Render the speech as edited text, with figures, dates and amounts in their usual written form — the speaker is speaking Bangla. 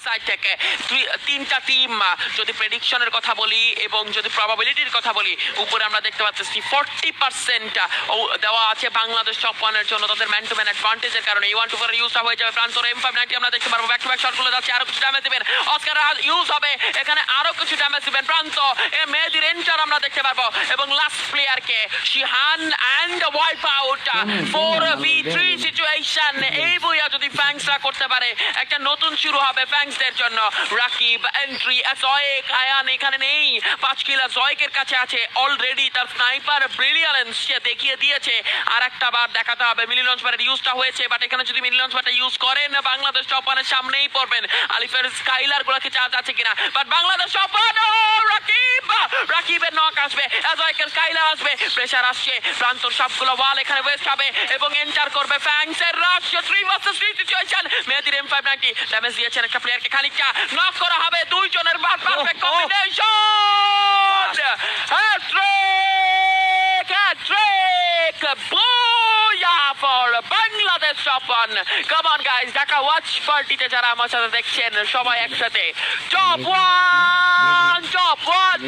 সাইড থেকে তিনটা টিম যদি প্রেডিকশনের কথা বলি এবং যদি প্রবাবিলিটির কথা বলি, উপরে আমরা দেখতে পাচ্ছি 40% দেওয়া আছে বাংলাদেশ টপ ওয়ানের জন্য তাদের ম্যান টু ম্যান অ্যাডভান্টেজের কারণে। এই 1-2 করে ইউজটা হয়ে যাবে প্রান্তর M590 আমরা দেখতে পারবো। ব্যাক টু ব্যাক শটগুলো যাচ্ছে, আরো কিছু ড্যামেজ দিবেন অস্কার ইউজ হবে, এখানে আরো কিছু ড্যামেজ দিবেন প্রান্ত। মেহেদির এন্টার আমরা দেখতে পারবো এবং লাস্ট প্লেয়ারকে শিহান and wipe out 4v3 situation. এই বইয়া যদি ফ্যাংসরা করতে পারে একটা নতুন শুরু হবে ফ্যাংসদের জন্য। রাকিব এন্ট্রি জয়েক আয়ান এখানে নেই, 5 কিলা জয়েকের কাছে আছে অলরেডি, তার স্নাইপার ব্রিলিয়ান্স সে দেখিয়ে দিয়েছে। আর একটা বার দেখাতে হবে মিলি লঞ্চ প্যাডের ইউজটা হয়েছে, বাট এখানে যদি মিলি লঞ্চ প্যাডটা ইউজ করেন বাংলাদেশ টপ ওয়ানের সামনেই পড়বেন। আলিফের স্কাইলার গুলোকে চার্জ আছে কিনা, বাট বাংলাদেশ টপ ওয়ান রাকিবের নক আসবে, জয়েকের স্কাইলার আসবে, প্রেসার আসছে, প্রান্তর সবগুলো ওয়াল এখানে ওয়েস্ট হবে এবং এন্টার করবে ফ্যাংসের রাশ 3 ভার্সেস 3 সিচুয়েশন। মেহেদির M590 ড্যামেজ দিয়েছেন একটা প্লেয়ারকে, খানিকটা নক করা হবে, দুইজনের পারফেক্ট কম্বিনেশন। হ্যাট্রিক বুয়া for Bangladesh top one. Come on guys, Dhaka watch পার্টিতে যারা আমার সাথে দেখছেন সবাই একসাথে টপ ওয়ান টপ ওয়ান